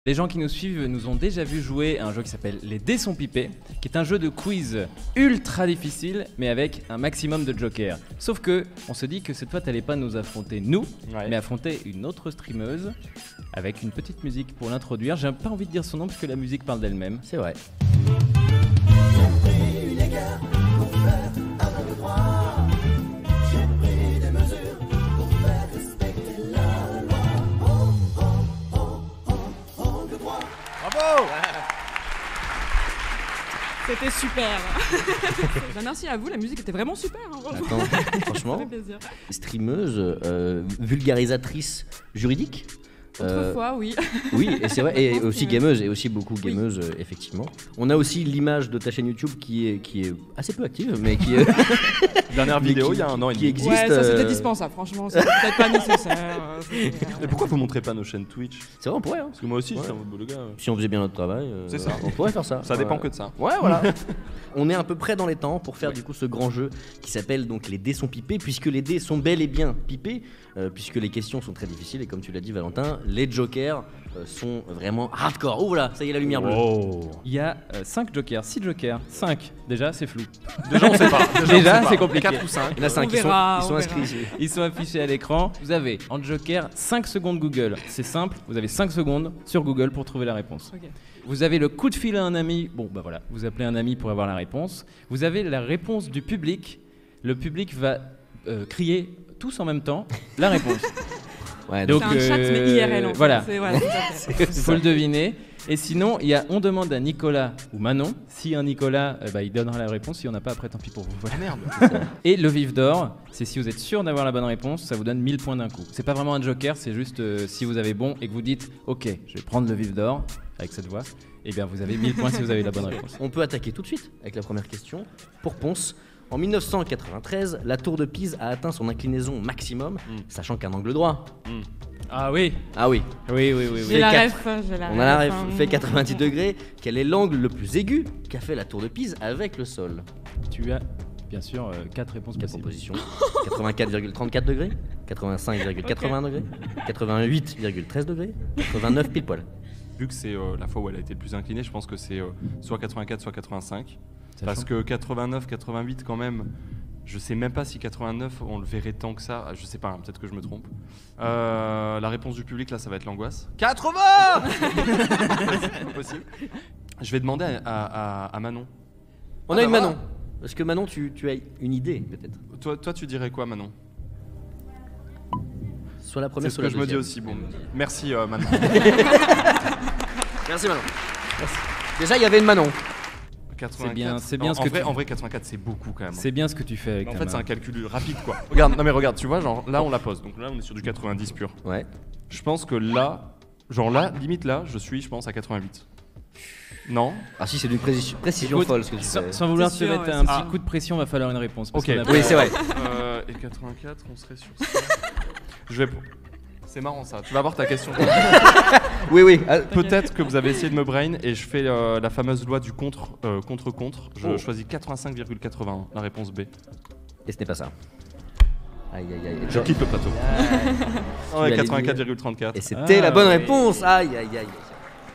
Les gens qui nous suivent nous ont déjà vu jouer à un jeu qui s'appelle Les dés sont pipés, qui est un jeu de quiz ultra difficile, mais avec un maximum de jokers. Sauf que, on se dit que cette fois, t'allais pas nous affronter nous, mais affronter une autre streameuse, avec une petite musique pour l'introduire. J'ai pas envie de dire son nom, parce que la musique parle d'elle-même. C'est vrai. Bravo. C'était super. Bah, merci à vous, la musique était vraiment super. Hein, Attends, franchement, ça fait plaisir. streameuse, vulgarisatrice juridique. Autrefois, oui. Oui, et c'est vrai, et aussi gameuse, et aussi beaucoup gameuse, effectivement. On a aussi l'image de ta chaîne YouTube qui est assez peu active, mais qui est... Dernière vidéo, il y a un an et qui demi. existe. Ouais, ça c'était dispensable, franchement, c'est peut-être pas nécessaire. Mais pourquoi vous montrez pas nos chaînes Twitch? C'est vrai, on pourrait. Hein. Parce que moi aussi, Ouais. je suis un mode le gars. Si on faisait bien notre travail, C'est ça. on pourrait faire ça. Ça dépend que de ça. Ouais, voilà. On est à peu près dans les temps pour faire du coup ce grand jeu qui s'appelle donc les dés sont pipés, puisque les dés sont bel et bien pipés, puisque les questions sont très difficiles et comme tu l'as dit Valentin, les jokers sont vraiment hardcore. Oh voilà, ça y est la lumière bleue. Il y a 5 jokers, 6 jokers, 5. Déjà, c'est flou. Déjà, on sait pas. Déjà, c'est compliqué. 4 ou 5. Il y en a 5 On qui verra, sont on inscrits verra. ici. Ils sont affichés à l'écran. Vous avez en joker 5 secondes Google. C'est simple, vous avez 5 secondes sur Google pour trouver la réponse. Ok. Vous avez le coup de fil à un ami. Bon, bah voilà, vous appelez un ami pour avoir la réponse. Vous avez la réponse du public. Le public va crier tous en même temps la réponse. Ouais, Donc, C'est un chat, mais IRL en fait. voilà. Voilà, tout à fait. Faut le deviner. Et sinon, on demande à Nicolas ou Manon. Si un Nicolas, il donnera la réponse. Si on n'a pas, après, tant pis pour vous. Voilà. Merde. Et le vif d'or, c'est si vous êtes sûr d'avoir la bonne réponse, ça vous donne 1000 points d'un coup. C'est pas vraiment un joker, c'est juste si vous avez bon et que vous dites ok, je vais prendre le vif d'or avec cette voix, et bien vous avez 1000 points si vous avez la bonne réponse. On peut attaquer tout de suite avec la première question. Pour Ponce, en 1993, la tour de Pise a atteint son inclinaison maximum, sachant qu'un angle droit. Ah oui, Ah oui, oui. J'ai la quatre- ref, j'ai la on a la ref, ref, hein. fait 90 degrés. Quel est l'angle le plus aigu qu'a fait la tour de Pise avec le sol? Tu as bien sûr 4 réponses 4 possibles. propositions. 84,34 degrés, 85,80 degrés, 88,13 degrés, 89 pile poil. Vu que c'est la fois où elle a été le plus inclinée, je pense que c'est soit 84, soit 85. Parce que 89, 88 quand même, je sais même pas si 89 on le verrait tant que ça. Je sais pas, hein, peut-être que je me trompe. La réponse du public là, ça va être l'angoisse. 80. C'est pas possible. Je vais demander à Manon. On a une Manon. Parce que Manon, tu as une idée peut-être. Toi, tu dirais quoi, Manon? Soit la C'est première, ce soit que la je me dis deuxième. aussi. Bon, merci Manon. Merci Manon. Merci. Déjà, il y avait une Manon. 84. C'est bien ce en que vrai, tu- en vrai, 84 c'est beaucoup quand même. C'est bien ce que tu fais avec En ta fait, main. c'est un calcul rapide quoi. Regarde, non mais regarde, tu vois, genre là on la pose. Donc là on est sur du 90 pur. Ouais. Je pense que là, genre là, limite là, je pense à 88. Non? Ah si, c'est d'une précision Écoute, folle ce que tu fais. Sans vouloir te C'est sûr, mettre ouais, un c'est petit coup de pression, va falloir une réponse. Parce Ok. qu'on a Oui, pas- c'est vrai. Et 84, on serait sur ça. Je vais. C'est marrant ça. Tu vas voir ta question. Oui, oui. Ah, Peut-être que vous avez essayé de me brain et je fais la fameuse loi du contre. Je Oh. choisis 85,81, la réponse B. Et ce n'est pas ça. Aïe, aïe, aïe. Je quitte le plateau. allais Ouais, dire- 84,34. Et c'était Ah, la bonne oui. réponse. Aïe, aïe, aïe.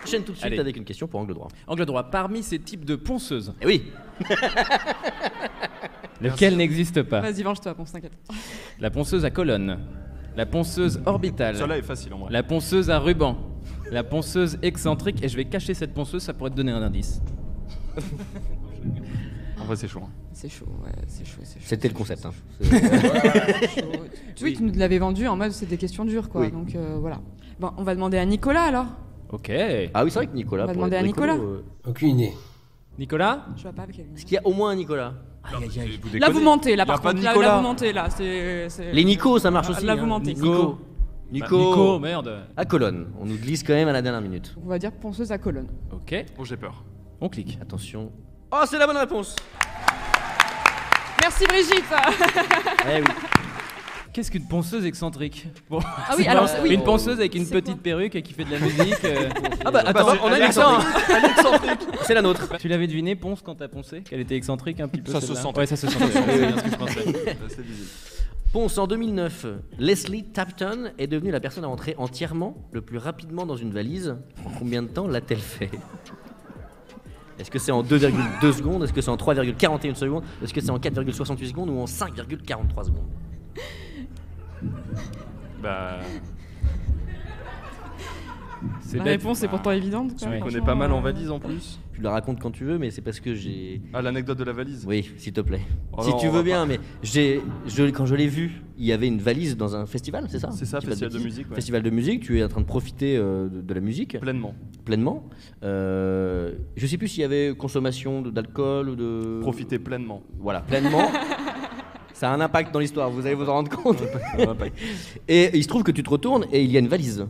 Enchaîne tout de suite Allez. avec une question pour angle droit. Angle droit, parmi ces types de ponceuses, Eh oui. lequel n'existe pas? Vas-y, venge-toi, Ponce, t'inquiète. La ponceuse à colonne, la ponceuse orbitale, Celle-là est facile en vrai. la ponceuse à ruban, la ponceuse excentrique, et je vais cacher cette ponceuse, ça pourrait te donner un indice. En vrai, c'est chaud. Hein. C'est chaud, ouais, c'est chaud, c'est chaud. C'était le concept. Hein. Chaud. Oui, tu nous l'avais vendu en mode c'est des questions dures, quoi. Oui. Donc voilà. Bon, on va demander à Nicolas alors. Ok. Ah oui, c'est vrai que Nicolas. On va pour demander être à écolo, Nicolas. Aucune idée. Nicolas? Je vois pas avec elle. Est-ce qu'il y a au moins un Nicolas? Aïe, aïe, aïe. Vous Là déconnez. vous mentez, là Y a par pas de contre. Là, Nicolas. vous mentez, là. C'est... Les Nico, ça marche aussi. Là, vous hein. mentez. Nico. Nico, merde. À colonne. On nous glisse quand même à la dernière minute. On va dire ponceuse à colonne. Ok, Oh, j'ai peur. on clique. Attention. Oh, c'est la bonne réponse. Merci Brigitte. Eh oui. Qu'est-ce qu'une ponceuse excentrique? Bon, Ah oui, c'est alors, pas- oui. Une ponceuse avec une C'est petite quoi perruque et qui fait de la musique. Ah bah attends, c'est- on a elle une est excentrique. C'est la nôtre. Tu l'avais deviné, Ponce, quand t'as poncé? Qu'elle était excentrique un petit peu? Ça se celle-là sentait. Ouais, ça se sentait. C'est bien ce que je pensais. C'est visible. Ponce, en 2009, Leslie Tapton est devenue la personne à entrer entièrement le plus rapidement dans une valise. En combien de temps l'a-t-elle fait? Est-ce que c'est en 2,2 secondes? Est-ce que c'est en 3,41 secondes? Est-ce que c'est en 4,68 secondes ou en 5,43 secondes? Bah, C'est La bête. réponse est pourtant évidente. quoi, Ouais. on connaît franchement, pas mal en valise en plus. Tu la racontes quand tu veux, mais c'est parce que j'ai... Ah, l'anecdote de la valise. Oui, s'il te plaît. Oh Si non, tu on veux va bien, mais quand je l'ai vu, il y avait une valise dans un festival, c'est ça? C'est ça, Je dis pas festival de bêtises. musique. Ouais. Festival de musique, tu es en train de profiter de la musique Pleinement. pleinement. Je sais plus s'il y avait consommation d'alcool ou de... Profiter pleinement. Voilà, pleinement. Ça a un impact dans l'histoire, vous allez vous en rendre compte. Ça va pas. Et il se trouve que tu te retournes et il y a une valise.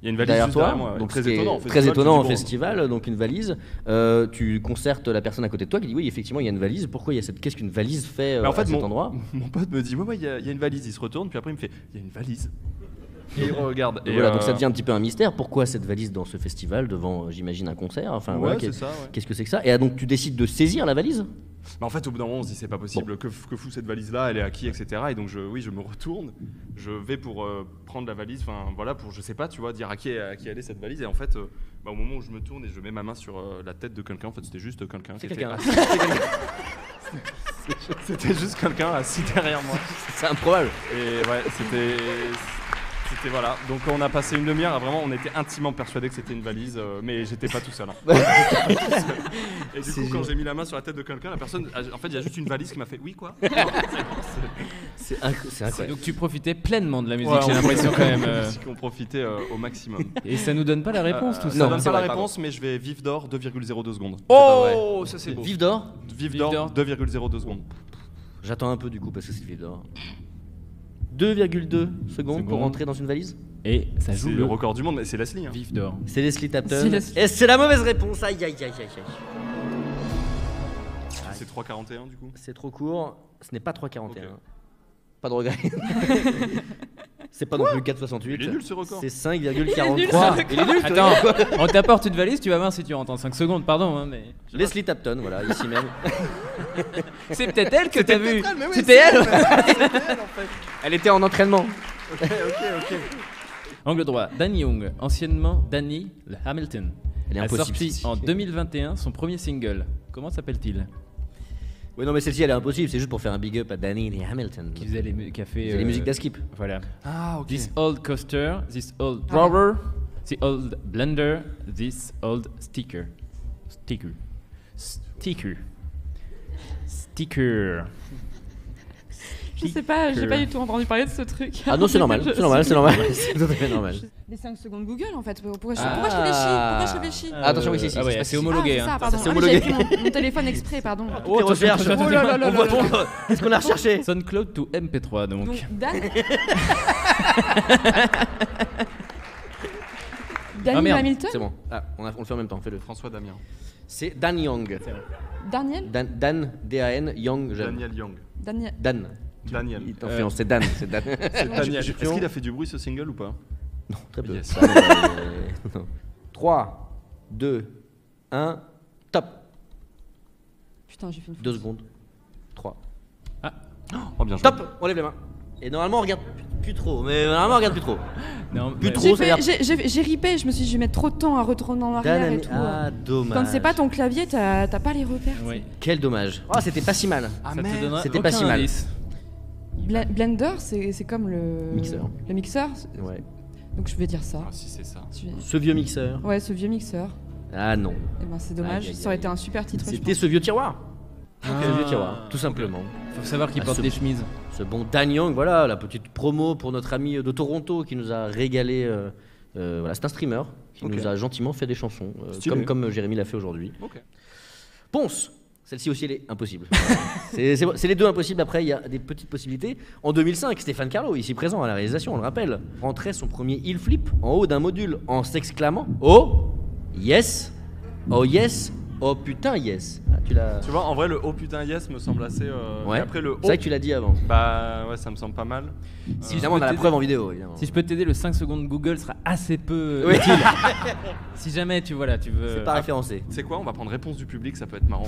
Il y a une valise Derrière juste toi, derrière moi. Ouais. donc Très ce qui est étonnant. en très festival, étonnant en tu dis, bon, festival, donc une valise. Tu concertes la personne à côté de toi qui dit oui, effectivement, il y a une valise. Pourquoi il y a cette... Qu'est-ce qu'une valise fait Mais en fait, à cet endroit? mon pote me dit ouais, il y a une valise. Il se retourne, puis après il me fait il y a une valise. Et il regarde. Et voilà, donc ça devient un petit peu un mystère. Pourquoi cette valise dans ce festival devant, j'imagine, un concert? Enfin, Ouais, voilà, c'est ça. Ouais. qu'est-ce que c'est que ça? Et donc tu décides de saisir la valise? Mais en fait, au bout d'un moment, on se dit c'est pas possible. Que fout cette valise-là? Elle est à qui, etc. Et donc je me retourne. Je vais pour prendre la valise. Enfin voilà, pour je sais pas, tu vois, dire à qui elle est cette valise. Et en fait, au moment où je me tourne et je mets ma main sur la tête de quelqu'un, en fait, c'était juste quelqu'un. C'est qui quelqu'un. était assis. C'était juste quelqu'un assis derrière moi. C'est improbable. Et ouais, c'était voilà. Donc on a passé une demi-heure à vraiment, on était intimement persuadés que c'était une valise, mais j'étais pas tout seul. Hein. Et du coup, quand j'ai mis la main sur la tête de quelqu'un, la personne, en fait, il y a juste une valise qui m'a fait oui quoi. C'est incroyable. Donc tu profitais pleinement de la musique, Ouais, j'ai l'impression quand même. On profitait au maximum. Et ça nous donne pas la réponse tout Ça ça. Non, donne c'est pas vrai, la réponse, mais je vais vif d'or 2,02 secondes. Oh, ça c'est beau. Vive d'or. Vif Vif d'or d'or. 2,02 secondes. J'attends un peu du coup parce que c'est vive d'or. 2,2 secondes pour rentrer dans une valise? Et ça C'est joue le le record du monde, mais c'est Leslie. Hein. vif d'or. C'est Leslie Tapton. C'est Leslie. Et c'est la mauvaise réponse. Aïe aïe aïe aïe aïe. C'est 3,41 du coup. C'est trop court. Ce n'est pas 3,41. Ok. Pas de regret. C'est pas non plus 4,68. Il est nul ce record. C'est 5,43. Il est nul, ce Il est nul, ce Attends, record. on t'apporte une valise, tu vas voir si tu rentres en 5 secondes, pardon, hein, mais. Leslie Tapton, voilà, ici même. C'est peut-être elle que t'as vue. elle, mais oui, C'était elle. Elle était en entraînement. Ok. Angle droit, Danny Young, anciennement Danny Hamilton, Elle est a impossible. sorti celle-ci. en 2021 son premier single. Comment s'appelle-t-il? Oui, non, mais celle-ci, elle est impossible. C'est juste pour faire un big up à Danny Hamilton. Qui faisait qui a fait. Il faisait les musiques d'Askip. Voilà. Ah ok. This old coaster, this old drawer, the old blender, this old sticker. Sticker. Je sais pas, j'ai pas du tout entendu parler de ce truc. Ah non, c'est normal. Je C'est normal, suis- c'est normal. C'est tout à fait normal. Les 5 secondes Google en fait. Pourquoi je Ah. réfléchis Attention, ici, Ah ouais, c'est c'est homologué. Ah, c'est ça, hein. pardon. c'est Ah, mais homologué. j'avais pris mon téléphone exprès, pardon. Tes recherches. attention, Oh là là attention. là, on voit ton. Qu'est-ce qu'on a recherché? SoundCloud to MP3 donc. Donc Danny merde. Hamilton. C'est bon. Ah, on le fait en même temps. Fais-le. François Damien. C'est Dan Young. Daniel. Dan, D-A-N, Young, j'aime. Daniel Young. Daniel. Dan. Daniel. C'est Dan. C'est Dan. C'est Daniel. je- Est-ce qu'il a fait du bruit ce single ou pas? Non, très peu. Yes. 3, 2, 1, top. Putain, j'ai fait une 2 secondes. 3. Oh bien joué. Top. On lève les mains. Et normalement, on regarde plus trop. Mais normalement, on regarde plus trop. Non, Plus mais- trop. J'ai ripé, je me suis dit je vais mettre trop de temps à retourner en arrière et tout. Ah, dommage. Quand c'est pas ton clavier, t'as pas les repères. Oui. Quel dommage. Oh, c'était pas si mal. Ah Ça te merde. donnera C'était aucun pas si mal. indice. Blender, c'est comme le Mixeur. Le mixeur. Ouais. Donc je vais dire ça. Ah si c'est ça. Ce vieux mixeur. Ouais, ce vieux mixeur. Ah non. Et ben c'est Aïe, dommage, aïe, ça aurait aïe. été un super titre. je C'était pense. ce vieux tiroir. Ah. Ce vieux tiroir, tout simplement. Faut savoir qu'il Ah, porte ce- des chemises. Ce bon Dan Young, voilà, la petite promo pour notre ami de Toronto qui nous a régalé. Voilà, c'est un streamer qui Ok. nous a gentiment fait des chansons, Stylé. comme Jérémy l'a fait aujourd'hui. Ok. Ponce, celle-ci aussi elle est impossible. c'est les deux impossibles, après il y a des petites possibilités. En 2005, Stéphane Carlo, ici présent à la réalisation, on le rappelle, rentrait son premier heel flip en haut d'un module en s'exclamant « Oh, yes, oh yes, oh putain yes ». Ah, tu l'as... Tu vois, en vrai, le oh putain yes me semble assez. Ouais. Et après le oh. C'est vrai que tu l'as dit avant. Bah ouais, ça me semble pas mal. Si Évidemment, on je a peux la preuve en vidéo, évidemment. Si je peux t'aider, le 5 secondes Google sera assez peu Oui. utile. Si jamais tu C'est veux. pas référencé. Tu sais quoi, on va prendre réponse du public, ça peut être marrant.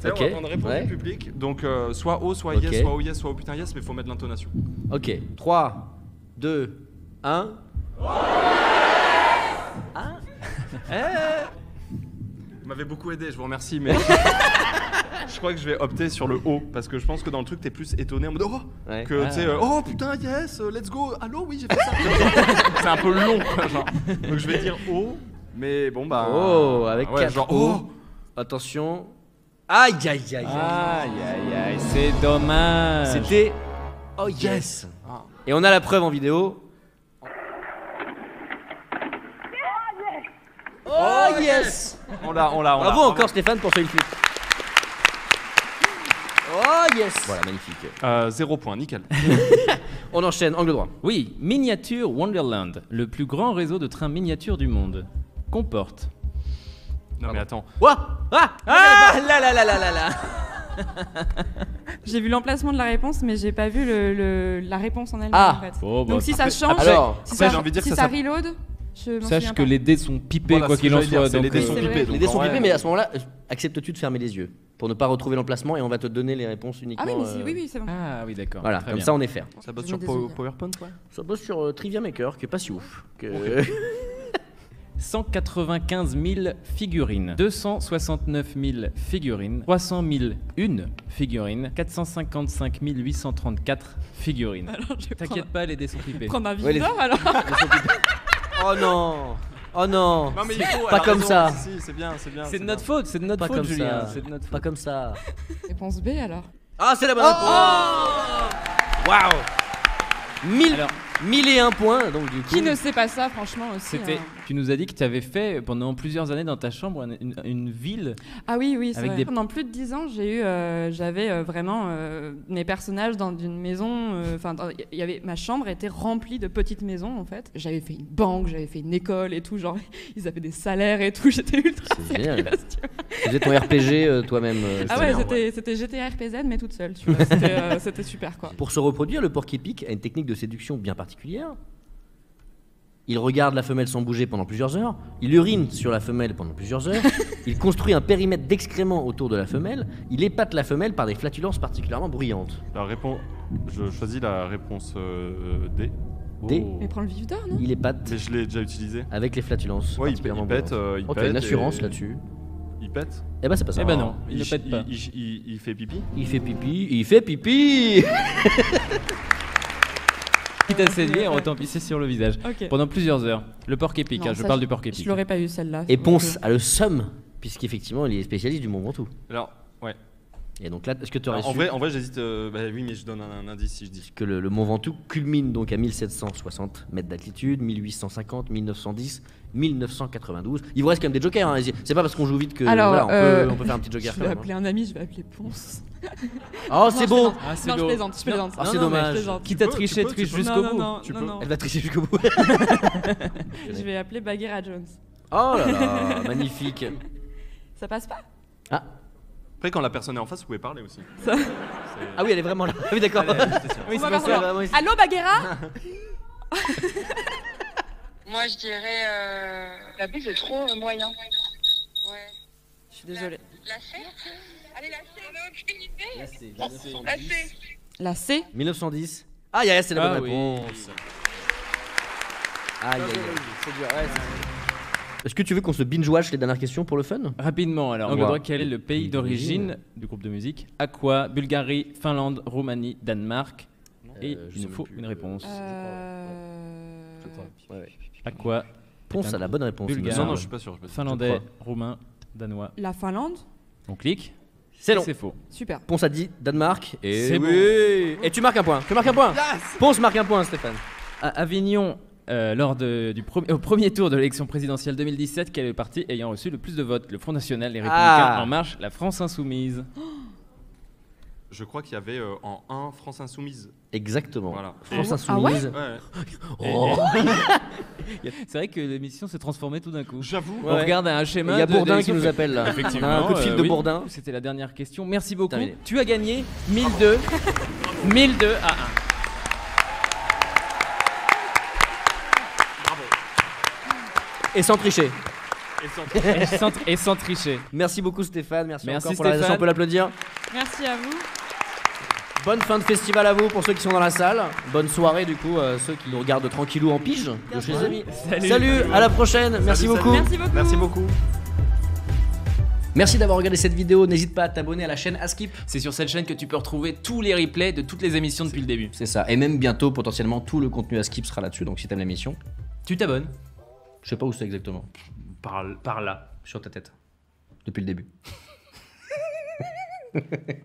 On va prendre réponse Ouais. du public. Donc, soit O, soit Ok. yes, soit O, yes, soit O putain yes, mais faut mettre l'intonation. Ok, 3, 2, 1. Vous m'avez beaucoup aidé, je vous remercie, mais je crois que je vais opter sur le O parce que je pense que dans le truc t'es plus étonné en mode oh Ouais. que tu sais oh putain yes let's go allô oui j'ai fait ça. C'est un peu long quoi, genre. Donc je vais dire O, mais bon bah Oh, avec ouais, 4 genre O. Attention. Aïe, aïe, aïe, aïe. Aïe aïe aïe, c'est dommage. C'était oh yes. Ah. Et on a la preuve en vidéo. Oh yes. On l'a. Bravo encore Stéphane pour ce une flûte. Oh yes. Voilà, magnifique. 0 point, nickel. On enchaîne, angle droit. Oui, Miniature Wonderland, le plus grand réseau de trains miniatures du monde, comporte. Non mais attends. Ouah. Ah là là là là là là. J'ai vu l'emplacement de la réponse, mais j'ai pas vu la réponse en elle-même. Ah. En fait. Oh, bah, Donc si ça après- change, alors, si après, ça, j'ai envie de dire si que ça ça- reload, je m'en Sache souviens que pas. les dés sont pipés Voilà, quoi c'est qu'il ce en que j'allais dire, soit. c'est les Donc, dés sont c'est pipés. vrai. donc Les dés en sont vrai, pipés, mais à ce moment-là, acceptes-tu de fermer les yeux pour ne pas retrouver l'emplacement et on va te donner les réponses Ah uniquement. oui, mais oui, oui, c'est bon. Ah oui, d'accord. Voilà, Très comme bien. ça on est fair. Ça bosse Je sur mets des œillères. PowerPoint ouais. Ça bosse sur Trivia Maker, qui est pas si ouf. 195 000 figurines, 269 000 figurines, 300 000 une figurine, 455 834 figurines. Alors, je vais T'inquiète pas, les dés sont pipés. prendre un Ouais, les- vif d'or alors. Oh non. Oh non. Non mais il faut. Pas elle a comme raison, ça. Si, c'est bien, c'est bien. C'est de notre faute, c'est de notre Pas faute, comme Julien. ça. C'est de notre Pas faute. comme ça. Réponse B alors. Ah, c'est la bonne réponse. Waouh. 1001 points, donc du coup. Qui ne sait pas ça, franchement aussi. C'était. Tu nous as dit que tu avais fait pendant plusieurs années dans ta chambre une ville. Ah oui, oui, c'est Avec vrai. des- Pendant plus de 10 ans, j'avais vraiment mes personnages dans une maison. Enfin, il y avait ma chambre était remplie de petites maisons en fait. J'avais fait une banque, j'avais fait une école et tout. Genre, ils avaient des salaires et tout. J'étais ultra C'est génial. sérieuse, tu vois. Tu faisais ton RPG toi-même. Ah ouais, c'était GTA RPG mais toute seule. Tu vois. C'était super quoi. Pour se reproduire, le porc-épic a une technique de séduction bien particulière. Il regarde la femelle sans bouger pendant plusieurs heures, il urine sur la femelle pendant plusieurs heures, il construit un périmètre d'excréments autour de la femelle, il épate la femelle par des flatulences particulièrement bruyantes. La réponse. Je choisis la réponse D. D. Mais prends le vif d'or, non? Il épate Mais je l'ai déjà utilisé. avec les flatulences Ouais, il particulièrement pète. bruyantes. Il Ok, pète une assurance et- là-dessus. Il pète. Eh ben c'est pas ça. Eh ben non, il ne pète pas. Il fait pipi. Il fait pipi, il fait pipi. Qui t'a séduit en autant pisser sur le visage. Ok. Pendant plusieurs heures. Le porc épic, Non, je ça, parle du porc épic. Je l'aurais pas eu celle-là. Et Ponce a le seum, puisqu'effectivement il est spécialiste du Mont Ventoux. Alors, ouais. Et donc là, est-ce que tu aurais En su vrai, j'hésite. Bah oui, mais je donne un indice si je dis. que le Mont Ventoux culmine donc à 1760 mètres d'altitude, 1850, 1910, 1992. Il vous reste quand même des jokers, hein. C'est pas parce qu'on joue vite que Alors, voilà, on peut faire un petit joker Je quand vais même. appeler un ami, je vais appeler Ponce. Oh, c'est beau. Ah, c'est Non, je beau. plaisante, je plaisante. Ah, c'est Non, non, mais dommage. je plaisante. Quitte à Tu peux, tricher, tu peux, triche tu peux. jusqu'au Non, bout. non, Tu non, peux. non. Elle va tricher jusqu'au bout. Je vais appeler Bagheera Jones. Oh là là, magnifique. Ça passe pas? Ah. Après, quand la personne est en face, vous pouvez parler aussi. Ah oui, elle est vraiment là. Ah oui, d'accord. Oui, On c'est va pas voir ça. ça. oui. Allô Bagheera? Moi, je dirais la B, c'est trop moyen. Ouais. Je suis désolée. La C. Allez, la C, on a aucune idée. La C. La C? 1910. Ah, yeah, c'est la Ah bonne oui. réponse. Aïe, aïe, aïe. C'est dur, ouais, Est-ce que tu veux qu'on se binge-watch les dernières questions pour le fun? Rapidement, alors, On on va. voit quel est le pays d'origine du groupe de musique. Aqua, Bulgarie, Finlande, Roumanie, Danemark. Et je il sais nous faut plus. une réponse. Ouais, ouais. Aqua, Ponce a la bonne réponse. il me Bulgare. Non, semble. non, je suis pas sûr. finlandais, crois. roumain, danois. La Finlande? On clique. C'est long. C'est faux. Super. Ponce a dit Danemark. Et C'est oui. Et tu marques un point. Tu marques un point. Ponce marque un point, Stéphane. À Avignon, au premier tour de l'élection présidentielle 2017, quel est le parti ayant reçu le plus de votes? Le Front National, les Républicains, Ah. En Marche, la France Insoumise. Je crois qu'il y avait en 1 France Insoumise. Exactement. Voilà. France Ah ouais Insoumise. Ouais. Oh. C'est vrai que l'émission s'est transformée tout d'un coup. J'avoue. On regarde un schéma. Il y a de- Bourdin qui d'élection nous fait- appelle là. Effectivement. On a un coup de fil de oui. Bourdin. C'était la dernière question. Merci beaucoup. Terminé. Tu as gagné 1002. 1002 à 1. Et sans tricher. Et sans tricher. Merci beaucoup Stéphane, merci Merci, encore pour la Stéphane. réalisation, on peut l'applaudir. Merci à vous. Bonne fin de festival à vous pour ceux qui sont dans la salle. Bonne soirée du coup, ceux qui nous regardent tranquillou en pige de chez les amis. Salut, à la prochaine, merci beaucoup. Merci beaucoup. Merci beaucoup. Merci d'avoir regardé cette vidéo, n'hésite pas à t'abonner à la chaîne Askip. C'est sur cette chaîne que tu peux retrouver tous les replays de toutes les émissions depuis le début. C'est ça, et même bientôt potentiellement tout le contenu Askip sera là-dessus, donc si t'aimes l'émission, Tu t'abonnes. je sais pas où c'est exactement, Par là. sur ta tête, depuis le début.